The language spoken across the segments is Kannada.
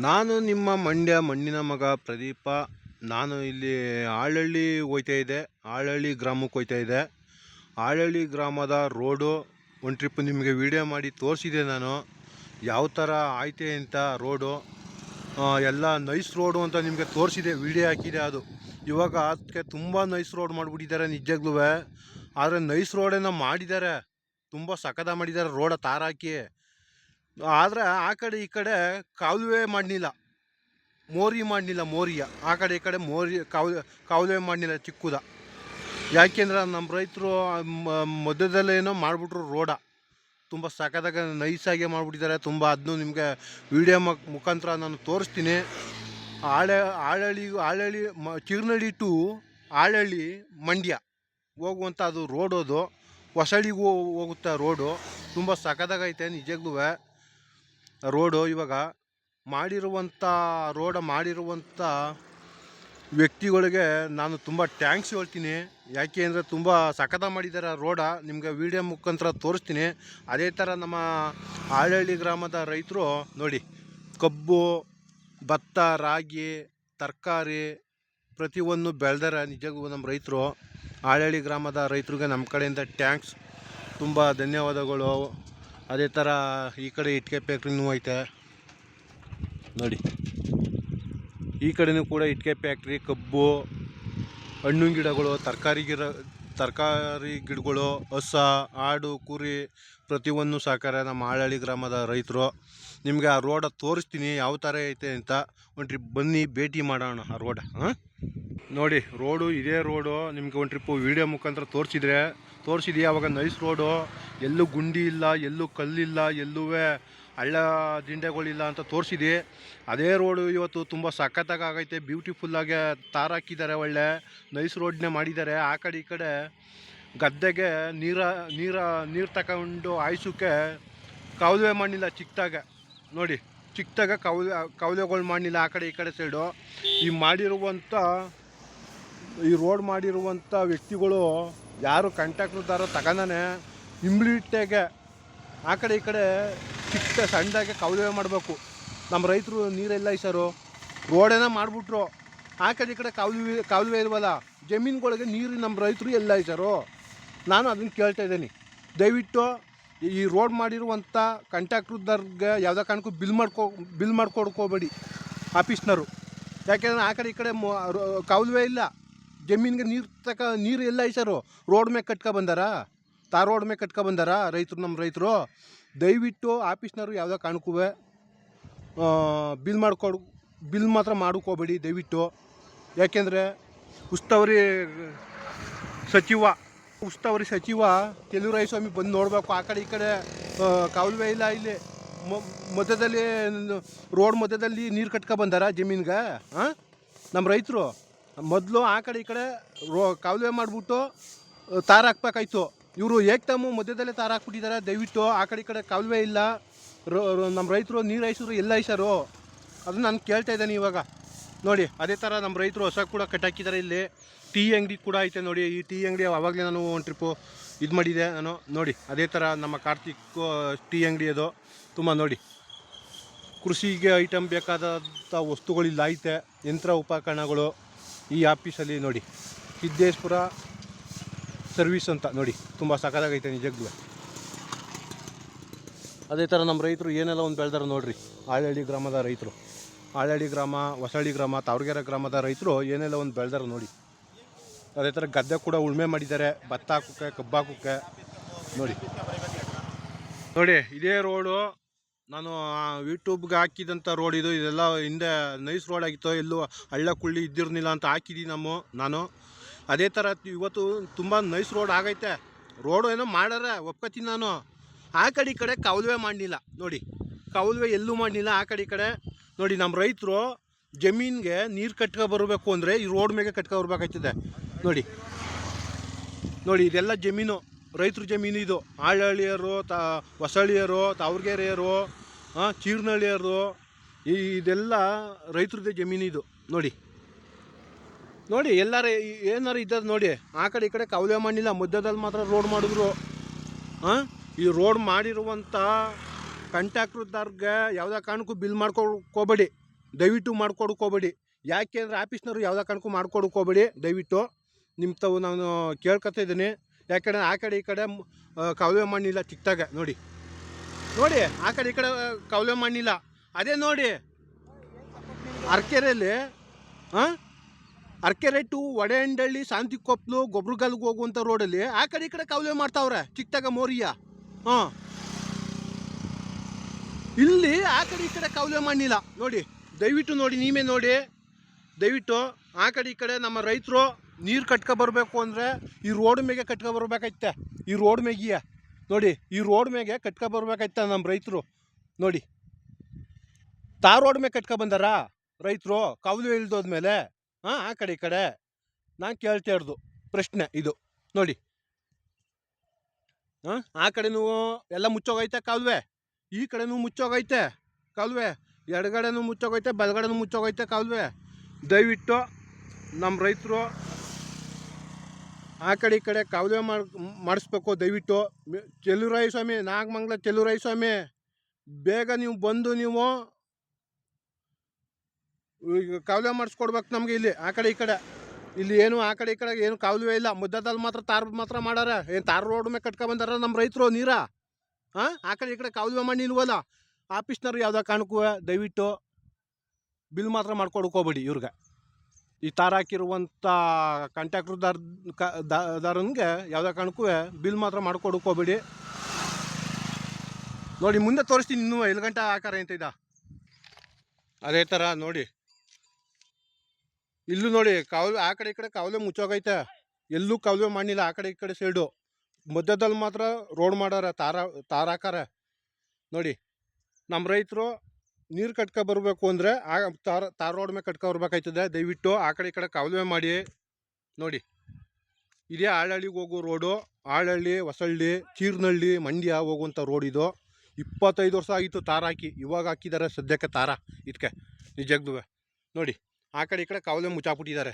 ನಾನು ನಿಮ್ಮ ಮಂಡ್ಯ ಮಣ್ಣಿನ ಮಗ ಪ್ರದೀಪ. ನಾನು ಇಲ್ಲಿ ಆಳಹಳ್ಳಿ ಹೋಗ್ತಾ ಇದ್ದೆ, ಆಳಹಳ್ಳಿ ಗ್ರಾಮಕ್ಕೆ ಹೋಗ್ತಾ ಇದ್ದೆ. ಆಳಹಳ್ಳಿ ಗ್ರಾಮದ ರೋಡು ಒಂದು ಟ್ರಿಪ್ ನಿಮಗೆ ವಿಡಿಯೋ ಮಾಡಿ ತೋರಿಸಿದೆ. ನಾನು ಯಾವ ಥರ ಆಯ್ತೆ ಅಂತ ರೋಡು ಎಲ್ಲ ನೈಸ್ ರೋಡು ಅಂತ ನಿಮಗೆ ತೋರಿಸಿದೆ, ವಿಡಿಯೋ ಹಾಕಿದೆ. ಅದು ಇವಾಗ ಅದಕ್ಕೆ ತುಂಬ ನೈಸ್ ರೋಡ್ ಮಾಡಿಬಿಟ್ಟಿದ್ದಾರೆ ನಿಜವಾಗ್ಲೂ. ಆದರೆ ನೈಸ್ ರೋಡನ್ನು ಮಾಡಿದ್ದಾರೆ, ತುಂಬ ಸಖತ ಮಾಡಿದ್ದಾರೆ ರೋಡ ತಾರಾಕಿ. ಆದರೆ ಆ ಕಡೆ ಈ ಕಡೆ ಕಾಲುವೆ ಮಾಡಲಿಲ್ಲ, ಮೋರಿ ಮಾಡಲಿಲ್ಲ. ಮೋರಿಯ ಆ ಕಡೆ ಈ ಕಡೆ ಮೋರಿ ಕಾಲುವೆ ಮಾಡಲಿಲ್ಲ ಚಿಕ್ಕದ. ಯಾಕೆಂದ್ರೆ ನಮ್ಮ ರೈತರು ಮಧ್ಯದಲ್ಲೇನೋ ಮಾಡಿಬಿಟ್ರು ರೋಡ. ತುಂಬ ಸಖತ್ತಾಗಿ ನೈಸಾಗಿ ಮಾಡಿಬಿಟ್ಟಿದ್ದಾರೆ ತುಂಬ. ಅದನ್ನು ನಿಮಗೆ ವಿಡಿಯೋ ಮುಖಾಂತರ ನಾನು ತೋರಿಸ್ತೀನಿ. ಆಳಹಳ್ಳಿ ಚಿರ್ನಳ್ಳಿ ಟು ಆಳಹಳ್ಳಿ ಮಂಡ್ಯ ಹೋಗುವಂಥ ಅದು ರೋಡ್. ಅದು ಹೊಸಳ್ಳಿಗೂ ಹೋಗುತ್ತೆ ರೋಡು. ತುಂಬ ಸಖತ್ತಾಗೈತೆ ನಿಜವಾಗ್ಲೂ ರೋಡು. ಇವಾಗ ಮಾಡಿರುವಂಥ ವ್ಯಕ್ತಿಗಳಿಗೆ ನಾನು ತುಂಬ ಟ್ಯಾಂಕ್ಸ್ ಹೇಳ್ತೀನಿ. ಯಾಕೆ ಅಂದರೆ ತುಂಬ ಸಖತ ಮಾಡಿದ್ದಾರೆ ರೋಡ. ನಿಮಗೆ ವಿಡಿಯೋ ಮುಖಾಂತರ ತೋರಿಸ್ತೀನಿ. ಅದೇ ಥರ ನಮ್ಮ ಆಳಹಳ್ಳಿ ಗ್ರಾಮದ ರೈತರು ನೋಡಿ, ಕಬ್ಬು, ಭತ್ತ, ರಾಗಿ, ತರಕಾರಿ ಪ್ರತಿಯೊಂದು ಬೆಳೆದಾರೆ ನಿಜವಾಗೂ ನಮ್ಮ ರೈತರು. ಆಳಹಳ್ಳಿ ಗ್ರಾಮದ ರೈತರಿಗೆ ನಮ್ಮ ಕಡೆಯಿಂದ ಟ್ಯಾಂಕ್ಸ್, ತುಂಬ ಧನ್ಯವಾದಗಳು. ಅದೇ ಥರ ಈ ಕಡೆ ಇಟ್ಟಿಗೆ ಫ್ಯಾಕ್ಟ್ರಿನೂ ಐತೆ ನೋಡಿ. ಈ ಕಡೆನೂ ಕೂಡ ಇಟ್ಟಿಗೆ ಫ್ಯಾಕ್ಟ್ರಿ, ಕಬ್ಬು, ಹಣ್ಣಿನ ಗಿಡಗಳು, ತರಕಾರಿ ಗಿಡಗಳು, ಹಸ, ಆಡು, ಕುರಿ ಪ್ರತಿಯೊಂದು ಸಾಕಾರ ನಮ್ಮ ಆಳಹಳ್ಳಿ ಗ್ರಾಮದ ರೈತರು. ನಿಮಗೆ ಆ ರೋಡ ತೋರಿಸ್ತೀನಿ ಯಾವ ಥರ ಐತೆ ಅಂತ. ಒಂದು ಟ್ರಿಪ್ ಬನ್ನಿ, ಭೇಟಿ ಮಾಡೋಣ ಆ ರೋಡ. ನೋಡಿ ರೋಡು, ಇದೇ ರೋಡು. ನಿಮಗೆ ಒಂದು ಟ್ರಿಪ್ಪು ವಿಡಿಯೋ ಮುಖಾಂತರ ತೋರಿಸಿದೆಯಾ. ಅವಾಗ ನೈಸ್ ರೋಡು, ಎಲ್ಲೂ ಗುಂಡಿ ಇಲ್ಲ, ಎಲ್ಲೂ ಕಲ್ಲಿಲ್ಲ, ಎಲ್ಲೂ ಹಳ್ಳ ದಿಂಡೆಗಳಿಲ್ಲ ಅಂತ ತೋರಿಸಿದೆ. ಅದೇ ರೋಡು ಇವತ್ತು ತುಂಬ ಸಖತ್ತಾಗಿ ಆಗೈತೆ, ಬ್ಯೂಟಿಫುಲ್ಲಾಗಿ ತಾರಾಕಿದ್ದಾರೆ, ಒಳ್ಳೆ ನೈಸ್ ರೋಡ್ನೇ ಮಾಡಿದ್ದಾರೆ. ಆ ಕಡೆ ಈ ಕಡೆ ಗದ್ದೆಗೆ ನೀರು ತಗೊಂಡು ಆಯ್ಸೋಕ್ಕೆ ಕಾಲುವೆ ಮಾಡಲಿಲ್ಲ ಚಿಕ್ಕದಾಗ. ನೋಡಿ ಚಿಕ್ಕದಾಗ ಕಾಲುವೆಗಳು ಮಾಡಲಿಲ್ಲ ಆ ಕಡೆ ಈ ಕಡೆ ಸೈಡು. ಈ ರೋಡ್ ಮಾಡಿರುವಂಥ ವ್ಯಕ್ತಿಗಳು ಯಾರು ಕಾಂಟ್ರಾಕ್ಟರ್ದಾರ ತಗೊಂಡಾನೆ ಇಂಬ್ಲಿಟ್ಟೆಗೆ ಆ ಕಡೆ ಈ ಕಡೆ ಚಿಕ್ಕ ಸಣ್ಣದಾಗೆ ಕಾಲುವೆ ಮಾಡಬೇಕು. ನಮ್ಮ ರೈತರು ನೀರೆಲ್ಲ ಐಸರು, ರೋಡೇನ ಮಾಡಿಬಿಟ್ರು. ಆ ಕಡೆ ಈ ಕಡೆ ಕಾಲುವೆ ಇಲ್ವಲ್ಲ, ಜಮೀನುಗಳಿಗೆ ನೀರು ನಮ್ಮ ರೈತರು ಎಲ್ಲ ಐಸರು. ನಾನು ಅದನ್ನು ಕೇಳ್ತಾ ಇದ್ದೀನಿ, ದಯವಿಟ್ಟು ಈ ರೋಡ್ ಮಾಡಿರುವಂಥ ಕಾಂಟ್ರಾಕ್ಟರ್ದಾರ್ಗೆ ಯಾವುದೇ ಕಾರಣಕ್ಕೂ ಬಿಲ್ ಮಾಡ್ಕೊಡ್ಕೋಬೇಡಿ ಆಫೀಸ್ನವರು. ಯಾಕೆಂದರೆ ಆ ಕಡೆ ಈ ಕಡೆ ಕಾಲುವೆ ಇಲ್ಲ, ಜಮೀನಿಗೆ ನೀರು ಎಲ್ಲ ಐಸರು. ರೋಡ್ ಮೇಲೆ ಬಂದಾರ, ರೋಡ್ ಮೇಲೆ ಬಂದಾರ ರೈತರು. ನಮ್ಮ ರೈತರು ದಯವಿಟ್ಟು ಆಫೀಸ್ನವರು ಯಾವುದೇ ಕಾರಣಕ್ಕೂ ಬಿಲ್ ಮಾತ್ರ ಮಾಡ್ಕೋಬೇಡಿ ದಯವಿಟ್ಟು. ಯಾಕೆಂದರೆ ಉಸ್ತುವಾರಿ ಸಚಿವ ಸ್ವಾಮಿ ಬಂದು ನೋಡಬೇಕು. ಆ ಕಡೆ ಈ ಕಡೆ ಕಾಲುವೆ ಇಲ್ಲ, ಇಲ್ಲಿ ಮಧ್ಯದಲ್ಲಿ ರೋಡ್ ಮಧ್ಯದಲ್ಲಿ ನೀರು ಬಂದಾರ ಜಮೀನ್ಗೆ. ನಮ್ಮ ರೈತರು ಮೊದಲು ಆ ಕಡೆ ಈ ಕಡೆ ಕಾಲುವೆ ಮಾಡಿಬಿಟ್ಟು ತಾರು ಹಾಕ್ಬೇಕಾಯ್ತು. ಇವರು ಏಕ್ತಮ್ಮ ಮಧ್ಯದಲ್ಲೇ ತಾರು ಹಾಕ್ಬಿಟ್ಟಿದ್ದಾರೆ. ದಯವಿಟ್ಟು ಆ ಕಡೆ ಈ ಕಡೆ ಕಾಲುವೆ ಇಲ್ಲ, ನಮ್ಮ ರೈತರು ನೀರು ಐಸರು ಎಲ್ಲ ಐಸರು. ಅದನ್ನು ನಾನು ಕೇಳ್ತಾ ಇದ್ದೇನೆ ಇವಾಗ. ನೋಡಿ ಅದೇ ಥರ ನಮ್ಮ ರೈತರು ಹೊಸ ಕೂಡ ಕಟ್ಟಾಕಿದ್ದಾರೆ. ಇಲ್ಲಿ ಟೀ ಅಂಗಡಿ ಕೂಡ ಐತೆ ನೋಡಿ. ಈ ಟೀ ಅಂಗಡಿ ಆವಾಗಲೇ ನಾನು ಒಂದು ಟ್ರಿಪ್ಪು ಇದು ಮಾಡಿದೆ ನಾನು. ನೋಡಿ ಅದೇ ಥರ ನಮ್ಮ ಕಾರ್ತಿಕ್ ಟೀ ಅಂಗಡಿ ಅದು. ತುಂಬ ನೋಡಿ ಕೃಷಿಗೆ ಐಟಮ್ ಬೇಕಾದಂಥ ವಸ್ತುಗಳಿಲ್ಲ ಐತೆ, ಯಂತ್ರ ಉಪಕರಣಗಳು ಈ ಆಫೀಸಲ್ಲಿ ನೋಡಿ. ಸಿದ್ದೇಶ್ವರ ಸರ್ವಿಸ್ ಅಂತ ನೋಡಿ, ತುಂಬ ಸಖತ್ತಾಗೈತೆ ನಿಜವಾಗ್ಲೂ. ಅದೇ ಥರ ನಮ್ಮ ರೈತರು ಏನೆಲ್ಲ ಒಂದು ಬೆಳೆದಾರೆ ನೋಡಿರಿ. ಆಳಹಳ್ಳಿ ಗ್ರಾಮದ ರೈತರು, ಆಳಹಳ್ಳಿ ಗ್ರಾಮ, ಹೊಸಳ್ಳಿ ಗ್ರಾಮ, ತಾವರ್ಗೆರೆ ಗ್ರಾಮದ ರೈತರು ಏನೆಲ್ಲ ಒಂದು ಬೆಳೆದಾರೆ ನೋಡಿ. ಅದೇ ಥರ ಗದ್ದೆ ಕೂಡ ಉಳುಮೆ ಮಾಡಿದ್ದಾರೆ, ಭತ್ತ ಹಾಕೋಕ್ಕೆ, ಕಬ್ಬು ಹಾಕೋಕ್ಕೆ ನೋಡಿ. ಇದೇ ರೋಡು ನಾನು ಯೂಟ್ಯೂಬ್ಗೆ ಹಾಕಿದಂಥ ರೋಡ್ ಇದು. ಇದೆಲ್ಲ ಹಿಂದೆ ನೈಸ್ ರೋಡ್ ಆಗಿತ್ತು, ಎಲ್ಲೂ ಹಳ್ಳ ಕುಳ್ಳಿ ಇದ್ದಿರಲಿಲ್ಲ ಅಂತ ಹಾಕಿದ್ದೀನಿ ನಾನು. ಅದೇ ಥರ ಇವತ್ತು ತುಂಬ ನೈಸ್ ರೋಡ್ ಆಗೈತೆ. ರೋಡು ಏನೋ ಮಾಡ್ಯಾರೆ, ಒಪ್ಕೋತೀನಿ ನಾನು. ಆ ಕಡೆ ಈ ಕಡೆ ಕಾಲುವೆ ಮಾಡಲಿಲ್ಲ ನೋಡಿ, ಕಾಲುವೆ ಎಲ್ಲೂ ಮಾಡಲಿಲ್ಲ ಆ ಕಡೆ ಈ ಕಡೆ. ನೋಡಿ ನಮ್ಮ ರೈತರು ಜಮೀನಿಗೆ ನೀರು ಬರಬೇಕು ಅಂದರೆ ಈ ರೋಡ್ ಮೇಲೆ ಬರ್ಬೇಕಾಯ್ತದೆ. ನೋಡಿ ಇದೆಲ್ಲ ಜಮೀನು, ರೈತರ ಜಮೀನು ಇದು. ಆಳಹಳ್ಳಿಯರು, ಹೊಸಳ್ಳಿಯರು, ತಾವರ್ಗೆರೆಯರು, ಚೀರ್ನಳ್ಳಿಯರು, ಇದೆಲ್ಲ ರೈತರದ್ದೇ ಜಮೀನು ಇದು. ನೋಡಿ ಎಲ್ಲರೂ ಏನಾರು ಇದ್ದದ್ದು ನೋಡಿ. ಆ ಕಡೆ ಈ ಕಡೆ ಕಾಲುವೆ ಮಾಡಲಿಲ್ಲ, ಮಧ್ಯದಲ್ಲಿ ಮಾತ್ರ ರೋಡ್ ಮಾಡಿದ್ರು. ಈ ರೋಡ್ ಮಾಡಿರುವಂಥ ಕಾಂಟ್ರಾಕ್ಟರ್ದಾರ್ಗೆ ಯಾವುದೇ ಕಾರಣಕ್ಕೂ ಬಿಲ್ ಮಾಡ್ಕೋಬೇಡಿ. ದಯವಿಟ್ಟು ಮಾಡ್ಕೊಡಕ್ಕೆ ಯಾಕೆ ಅಂದರೆ ಆಫೀಸ್ನವರು ಯಾವುದೇ ಕಾರಣಕ್ಕೂ ಮಾಡ್ಕೊಡಕ್ಕೆ ದಯವಿಟ್ಟು ನಿಮ್ಮ ತಾವು ನಾನು ಕೇಳ್ಕೊತಾ ಇದ್ದೀನಿ. ಯಾಕಂದರೆ ಆ ಕಡೆ ಈ ಕಡೆ ಕಾಲುವೆ ಮಣ್ಣಿಲ್ಲ ಚಿಕ್ಕದಾಗ ನೋಡಿ ನೋಡಿ, ಆ ಕಡೆ ಈ ಕಡೆ ಕಾಲುವೆ ಮಣ್ಣಿಲ್ಲ. ಅದೇ ನೋಡಿ ಅರ್ಕೆರೆಯಲ್ಲಿ ಅರ್ಕೆರೆ ಟು ವಡೆಹಂಡಳ್ಳಿ ಶಾಂತಿಕೊಪ್ಪಲು ಗೊಬ್ರಗಲ್ಗೆ ಹೋಗುವಂಥ ರೋಡಲ್ಲಿ ಆ ಕಡೆ ಈ ಕಡೆ ಕಾಲುವೆ ಮಾಡ್ತಾವ್ರೆ ಚಿಕ್ಕದಾಗ ಮೋರಿಯ. ಇಲ್ಲಿ ಆ ಕಡೆ ಈ ಕಡೆ ಕಾಲುವೆ ಮಣ್ಣಿಲ್ಲ ನೋಡಿ, ದಯವಿಟ್ಟು ನೋಡಿ, ನೀವೇ ನೋಡಿ ದಯವಿಟ್ಟು. ಆ ಕಡೆ ಈ ಕಡೆ ನಮ್ಮ ರೈತರು ನೀರು ಕಟ್ಕೊಬರ್ಬೇಕು ಅಂದರೆ ಈ ರೋಡ್ ಮೇಗೆ ಕಟ್ಕೊಬರ್ಬೇಕೈತೆ. ಈ ರೋಡ್ ಮೇಗಿಯ ನೋಡಿ, ಈ ರೋಡ್ ಮೇಗೆ ಕಟ್ಕೊಬರ್ಬೇಕೈತೆ ನಮ್ಮ ರೈತರು ನೋಡಿ. ರೋಡ್ ಮೇಲೆ ಕಟ್ಕೊಬಂದಾರ ರೈತರು ಕಾಲುವೆ ಇಳ್ದೋದ್ಮೇಲೆ? ಆ ಕಡೆ ಈ ಕಡೆ ನಾನು ಕೇಳ್ತಾ ಇರೋದು ಪ್ರಶ್ನೆ ಇದು ನೋಡಿ. ಆ ಕಡೆನೂ ಎಲ್ಲ ಮುಚ್ಚೋಗೈತೆ ಕಾಲುವೆ, ಈ ಕಡೆನೂ ಮುಚ್ಚೋಗೈತೆ ಕಾಲುವೆ, ಎಡಗಡೆನೂ ಮುಚ್ಚೋಗೈತೆ, ಬಲಗಡೆನೂ ಮುಚ್ಚೋಗೈತೆ ಕಾಲುವೆ. ದಯವಿಟ್ಟು ನಮ್ಮ ರೈತರು ಆ ಕಡೆ ಈ ಕಡೆ ಕಾಲುವೆ ಮಾಡಿಸ್ಬೇಕು ದಯವಿಟ್ಟು. ಚೆಲುವರಾಯ ಸ್ವಾಮಿ, ನಾಗಮಂಗಲ ಚೆಲುವರಾಯ ಸ್ವಾಮಿ, ಬೇಗ ನೀವು ಬಂದು ನೀವು ಈಗ ಕಾಲುವೆ ಮಾಡಿಸ್ಕೊಡ್ಬೇಕು ನಮಗೆ. ಇಲ್ಲಿ ಆ ಕಡೆ ಈ ಕಡೆ ಇಲ್ಲಿ ಏನು ಆ ಕಡೆ ಈ ಕಡೆ ಏನು ಕಾಲುವೆ ಇಲ್ಲ, ಮುದ್ದದಲ್ಲಿ ಮಾತ್ರ ತಾರ್ ಮಾತ್ರ ಮಾಡಾರ. ಏನು ತಾರ್ ರೋಡ್ ಮೇಲೆ ಕಟ್ಕೊಬಂದಾರ ನಮ್ಮ ರೈತರು ನೀರ? ಆ ಕಡೆ ಈ ಕಡೆ ಕಾಲುವೆ ಮಣ್ಣು ಇಲ್ವಲ್ಲ. ಆಫೀಸ್ನವ್ರು ಯಾವುದೇ ಕಾರಣಕ್ಕೂ ದಯವಿಟ್ಟು ಬಿಲ್ ಮಾತ್ರ ಮಾಡ್ಕೊಡ್ಕೋಬೇಡಿ ಇವ್ರಿಗೆ. ಈ ತಾರ್ ಹಾಕಿರುವಂಥ ಕಾಂಟ್ರಾಕ್ಟರ್ದಾರನಿಗೆ ಯಾವುದೇ ಕಾರಣಕ್ಕೂ ಬಿಲ್ ಮಾತ್ರ ಮಾಡ್ಕೊಡ್ಕೋಬೇಡಿ ನೋಡಿ. ಮುಂದೆ ತೋರಿಸ್ತೀನಿ ಇನ್ನೂ 7 ಗಂಟೆ ಆಕಾರ ಅಂತ ಇದ್ದ. ಅದೇ ಥರ ನೋಡಿ ಇಲ್ಲೂ ನೋಡಿ ಕಾಲುವೆ ಆ ಕಡೆ ಈ ಕಡೆ ಕಾಲುವೆ ಮುಚ್ಚೋಗೈತೆ, ಎಲ್ಲೂ ಕಾಲುವೆ ಮಣ್ಣಿಲ್ಲ ಆ ಕಡೆ ಈ ಕಡೆ ಸೈಡು. ಮಧ್ಯದಲ್ಲಿ ಮಾತ್ರ ರೋಡ್ ಮಾಡಾರ, ತಾರ್ ಹಾಕಾರ ನೋಡಿ. ನಮ್ಮ ರೈತರು ನೀರು ಕಟ್ಕೊಬರ್ಬೇಕು ಅಂದರೆ ಆ ತಾರ್ ರೋಡ್ ಮೇಲೆ ಕಟ್ಕೊಬರ್ಬೇಕಾಯ್ತದೆ. ದಯವಿಟ್ಟು ಆ ಕಡೆ ಈ ಕಡೆ ಕಾಲುವೆ ಮಾಡಿ ನೋಡಿ. ಇದೇ ಆಳಹಳ್ಳಿಗೆ ಹೋಗೋ ರೋಡು, ಆಳಹಳ್ಳಿ, ಹೊಸಳ್ಳಿ, ಚೀರ್ನಹಳ್ಳಿ, ಮಂಡ್ಯ ಹೋಗುವಂಥ ರೋಡ್ ಇದು. 25 ವರ್ಷ ಆಗಿತ್ತು ತಾರ್ ಹಾಕಿ, ಇವಾಗ ಹಾಕಿದ್ದಾರೆ ಸದ್ಯಕ್ಕೆ ತಾರ ಇದಕ್ಕೆ ನಿಜಕ್ಕೂ ನೋಡಿ. ಆ ಕಡೆ ಈ ಕಡೆ ಕಾಲುವೆ ಮುಚ್ಚಾಕ್ಬಿಟ್ಟಿದ್ದಾರೆ,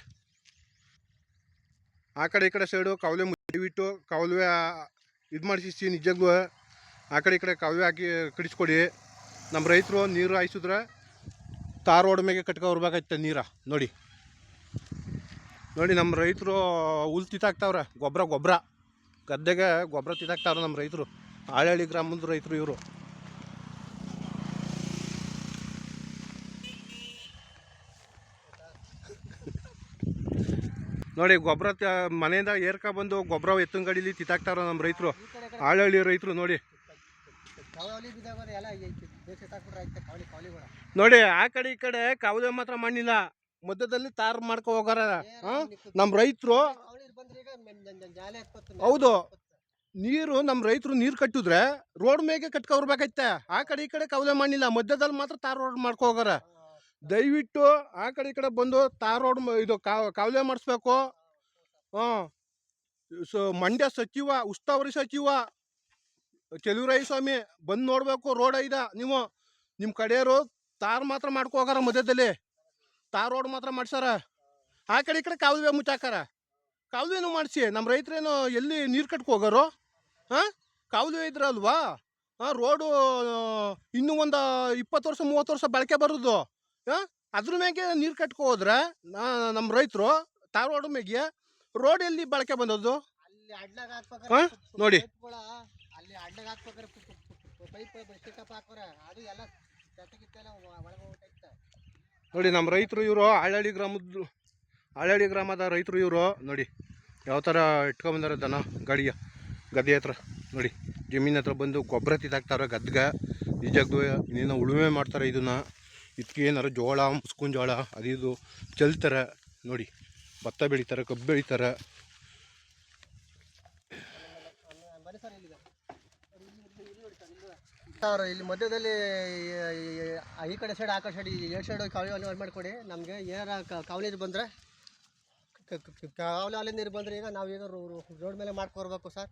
ಆ ಕಡೆ ಈ ಕಡೆ ಸೈಡು ಕಾಲುವೆ ದಯವಿಟ್ಟು ಕಾಲುವೆ ಇದು ಮಾಡಿಸಿ ನಿಜಕ್ಕೂ ಆ ಕಡೆ ಈ ಕಡೆ ಕಾಲುವೆ ಹಾಕಿ ಕಡಿಸ್ಕೊಡಿ. ನಮ್ಮ ರೈತರು ನೀರು ಹಾಯಿಸಿದ್ರೆ ತಾರ್ ರೋಡ್ ಮೇಲೆ ಕಟ್ಕೊಬರ್ಬೇಕಾಯ್ತ ನೀರ ನೋಡಿ. ನೋಡಿ ನಮ್ಮ ರೈತರು ಹುಲ್ ತಿತ್ತಾಕ್ತಾವ್ರೆ, ಗೊಬ್ಬರ ಗದ್ದೆಗೆ ಗೊಬ್ಬರ ತಿತ್ತಾಕ್ತಾವ್ರೆ ನಮ್ಮ ರೈತರು. ಆಳಹಳ್ಳಿ ಗ್ರಾಮದ ರೈತರು ಇವರು. ನೋಡಿ ಗೊಬ್ಬರ ಮನೆಯಿಂದ ಏರ್ಕೊಬಂದು ಗೊಬ್ಬರ ಎತ್ತಿನ ಗಾಡೀಲಿ ತಿತ್ತಾಕ್ತಾರ ನಮ್ಮ ರೈತರು, ಆಳಹಳ್ಳಿ ರೈತರು ನೋಡಿ. ನೋಡಿ ಆ ಕಡೆ ಈ ಕಡೆ ಕಾಲುವೆ ಮಾತ್ರ ಮಣ್ಣಿಲ್ಲ, ಮಧ್ಯದಲ್ಲಿ ತಾರ್ ಮಾಡ್ಕೊ ಹೋಗಾರ ನಮ್ಮ ರೈತರು. ಹೌದು, ನೀರು ನಮ್ಮ ರೈತರು ನೀರು ಕಟ್ಟಿದ್ರೆ ರೋಡ್ ಮೇಗೆ ಕಟ್ಕೊಬರ್ಬೇಕಾಯ್ತೆ. ಆ ಕಡೆ ಈ ಕಡೆ ಕಾಲುವೆ ಮಣ್ಣಿಲ್ಲ, ಮಧ್ಯದಲ್ಲಿ ಮಾತ್ರ ತಾರ್ ರೋಡ್ ಮಾಡ್ಕೊ ಹೋಗಾರ. ದಯವಿಟ್ಟು ಆ ಕಡೆ ಈ ಕಡೆ ಬಂದು ತಾರ್ ರೋಡ್ ಇದು ಕಾಲುವೆ ಮಾಡಿಸ್ಬೇಕು. ಮಂಡ್ಯ ಸಚಿವ, ಉಸ್ತುವಾರಿ ಸಚಿವ ಚೆಲುವರಾಯ ಸ್ವಾಮಿ ಬಂದು ನೋಡಬೇಕು ರೋಡ್ ಐದ. ನೀವು ನಿಮ್ಮ ಕಡೆಯವರು ತಾರ್ ಮಾತ್ರ ಮಾಡ್ಕೊ ಹೋಗಾರ, ಮಧ್ಯದಲ್ಲಿ ತಾರ್ ರೋಡ್ ಮಾತ್ರ ಮಾಡ್ಸಾರ. ಆ ಕಡೆ ಈ ಕಡೆ ಕಾಲುವೆ ಮುಚ್ಚಾಕಾರ. ಕಾಲುವೆನೂ ಮಾಡಿಸಿ, ನಮ್ಮ ರೈತರೇನು ಎಲ್ಲಿ ನೀರು ಕಟ್ಕೊ ಹೋಗಾರೋ? ಕಾಲುವೆ ಇದ್ರಲ್ವಾ ರೋಡು ಇನ್ನೂ ಒಂದು 20 ವರ್ಷ 30 ವರ್ಷ ಬಳಕೆ ಬರೋದು. ಅದ್ರ ಮ್ಯಾಗೆ ನೀರು ಕಟ್ಕೊ ಹೋದ್ರೆ ನಮ್ಮ ರೈತರು ತಾರ್ ರೋಡ್ ಮ್ಯಾಗೆ ರೋಡ್ ಎಲ್ಲಿ ಬಳಕೆ ಬಂದದ್ದು ನೋಡಿ. ನೋಡಿ ನಮ್ಮ ರೈತರು ಇವರು, ಆಳಹಳ್ಳಿ ಗ್ರಾಮದ ರೈತರು ಇವರು ನೋಡಿ. ಯಾವ ಥರ ಇಟ್ಕೊಂಬಂದಾರೆ ದನ ಗಾಡಿಯ ಗದ್ದೆ ಹತ್ರ ನೋಡಿ. ಜಮೀನ್ ಹತ್ರ ಬಂದು ಗೊಬ್ಬರ ತಿದ್ದಾಕ್ತಾರೆ ಗದ್ಗೆ. ನಿಜಕ್ಕೂ ಇನ್ನೇನೋ ಉಳುಮೆ ಮಾಡ್ತಾರೆ ಇದನ್ನು. ಇದಕ್ಕೆ ಏನಾರು ಜೋಳ, ಮುಸ್ಕಿನ ಜೋಳ ಅದು ಚೆಲ್ತಾರೆ ನೋಡಿ. ಭತ್ತ ಬೆಳೀತಾರೆ, ಕಬ್ಬು ಬೆಳೀತಾರೆ. ಸರ್ ಇಲ್ಲಿ ಮಧ್ಯದಲ್ಲಿ ಈ ಕಡೆ ಸೈಡ್ ಆ ಕಡೆ ಸೈಡ್ 2 ಸೈಡ್ ಕಾವಲಿ ಮಾಡಿಕೊಡಿ. ನಮಗೆ ಏನಾರ ಕಾವಲಿ ನೀರು ಬಂದರೆ, ಕಾವಲಿ ನೀರು ಬಂದರೆ ಈಗ ನಾವು ಈಗ ರೋಡ್ ಮೇಲೆ ಮಾಡ್ಕೊಡ್ಬೇಕು ಸರ್.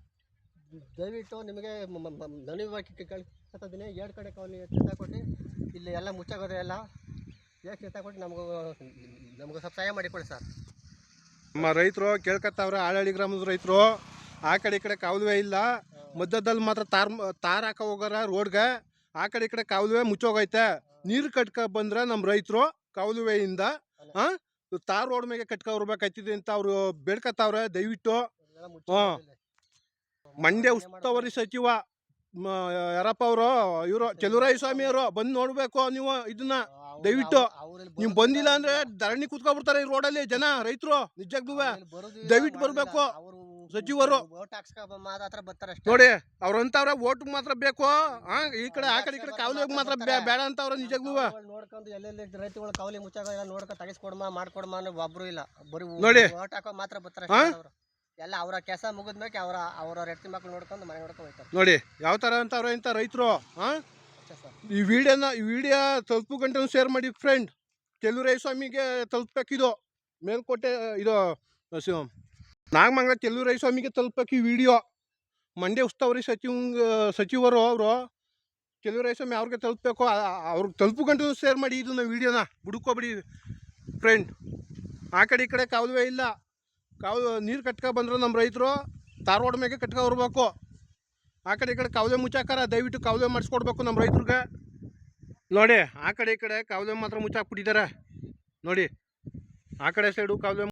ದಯವಿಟ್ಟು ನಿಮಗೆ ನನಿವಾಗಿ ಕೇಳ್ಕೊತಿದ್ದೀನಿ. 2 ಕಡೆ ಕಾವಲಿ ಕೊಟ್ಟು ಇಲ್ಲಿ ಎಲ್ಲ ಮುಚ್ಚಾಗೋದೆ ಎಲ್ಲ ಕೊಟ್ಟು ನಮಗೂ ಸ್ವಲ್ಪ ಸಹಾಯ ಮಾಡಿಕೊಡಿ ಸರ್. ನಮ್ಮ ರೈತರು ಕೇಳ್ಕೊತಾವ್ರೆ, ಆಳಹಳ್ಳಿ ಗ್ರಾಮದ ರೈತರು. ಆ ಕಡೆ ಈ ಕಡೆ ಕಾಲುವೆ ಇಲ್ಲ, ಮಧ್ಯದಲ್ಲಿ ಮಾತ್ರ ತಾರ್ ಹಾಕ ಹೋಗಾರ ರೋಡ್ಗೆ. ಆ ಕಡೆ ಈ ಕಡೆ ಕಾಲುವೆ ಮುಚ್ಚೋಗೈತೆ. ನೀರು ಕಟ್ಕ ಬಂದ್ರೆ ನಮ್ಮ ರೈತರು ಕಾಲುವೆಯಿಂದ ತಾರ್ ರೋಡ್ ಮೇಲೆ ಕಟ್ಕೊಬರ್ಬೇಕಾಯ್ತಿದೆ ಅಂತ ಅವರು ಬೇಡ್ಕತ್ತವ್ರೆ. ದಯವಿಟ್ಟು ಇದೆಲ್ಲ ಮುಚ್ಚೋಗಿದೆ ಇಲ್ಲಿ. ಮಂಡ್ಯ ಉಸ್ತುವಾರಿ ಸಚಿವ ಯಾರಪ್ಪ ಅವರು, ಇವರು ಚೆಲುವರಾಯ ಸ್ವಾಮಿ ಅವರು ಬಂದು ನೋಡ್ಬೇಕು ನೀವು ಇದನ್ನ. ದಯವಿಟ್ಟು ನೀವು ಬಂದಿಲ್ಲ ಅಂದ್ರೆ ಧರಣಿ ಕೂತ್ಕೊಬಿಡ್ತಾರೆ ಈ ರೋಡಲ್ಲಿ ಜನ, ರೈತರು. ನಿಜಾಗ್ಲೂ ದಯವಿಟ್ಟು ಬರ್ಬೇಕು ಸಚಿವರು. ನೋಡಿ ಅವ್ರಂತವ್ರೆ ಓಟ್ ಮಾತ್ರ ಬೇಕು, ಈ ಕಡೆ ಆ ಕಡೆ ಈ ಕಡೆ ಕಾವಲಿಗೆ ಮಾತ್ರ ಬೇಡ ಅಂತವ್ರೆ. ನಿಜಾಗ್ಲೂ ನೋಡ್ಕೊಂಡು ಎಲ್ಲೆಲ್ಲಿ ರೈತಗಳು ಕಾವಲಿ ಮುಚ್ಚಾಗ ನೋಡ್ಕೊಂಡು ತಗಿಸ್ಕೊಡ್ಮ ಮಾಡ್ಕೊಡ್ಮ ಅನ್ನೋ ಒಬ್ರು ಇಲ್ಲ. ಬರೀ ನೋಡಿ ಓಟ್ ಹಾಕೋ ಮಾತ್ರ ಬರ್ತಾರೆ ಎಲ್ಲ. ಅವರ ಕೆಲಸ ಮುಗಿದ್ಮೇಲೆ ಅವ್ರ ಹೆಂಡತಿ ಮಕ್ಳು ನೋಡ್ಕೊಂಡು ಮನೆ ನೋಡ್ಕೊಂಡು ಹೋಗ್ತಾರೆ. ನೋಡಿ ಯಾವ ತರ ಅಂತವ್ರೆ ಇಂಥ ರೈತರು. ಈ ವಿಡಿಯೋ ತಲುಪು ಗಂಟೆ ಶೇರ್ ಮಾಡಿ ಫ್ರೆಂಡ್. ಚೆಲುವರಾಯ ಸ್ವಾಮಿಗೆ ತಲುಪಬೇಕಿದು. ಮೇಲ್ಕೋಟೆ ಇದು ನಾಗಮಂಗಲ ಚೆಲುವರಾಯ ಸ್ವಾಮಿಗೆ ತಲುಪಬೇಕು ಈ ವಿಡಿಯೋ. ಮಂಡ್ಯ ಉಸ್ತುವಾರಿ ಸಚಿವರು ಅವರು ಚೆಲುವರಾಯ ಸ್ವಾಮಿ ಅವ್ರಿಗೆ ತಲುಪಬೇಕು. ಅವ್ರಿಗೆ ತಲುಪು ಗಂಟೆ ಶೇರ್ ಮಾಡಿ ಇದನ್ನ ವಿಡಿಯೋನ. ಬಿಡ್ಕೋಬಿಡಿ ಫ್ರೆಂಡ್. ಆ ಕಡೆ ಈ ಕಡೆ ಕಾಲುವೆ ಇಲ್ಲ. ನೀರು ಕಟ್ಕೊ ಬಂದ್ರೆ ನಮ್ಮ ರೈತರು ಧಾರವಾಡ ಮೇಲೆ ಕಟ್ಕೊ ಬರ್ಬೇಕು. ಆ ಕಡೆ ಈ ಕಡೆ ಕಾಲುವೆ ಮುಚ್ಚಾಕಾರ. ದಯವಿಟ್ಟು ಕಾಲುವೆ ಮಾಡಿಸ್ಕೊಡ್ಬೇಕು ನಮ್ಮ ರೈತರಿಗೆ. ನೋಡಿ ಆ ಕಡೆ ಈ ಕಡೆ ಕಾಲುವೆ ಮಾತ್ರ ಮುಚ್ಚಾಕ್ಬಿಟ್ಟಿದ್ದಾರೆ. ನೋಡಿ ಆ ಕಡೆ ಸೈಡು ಕಾಲುವೆ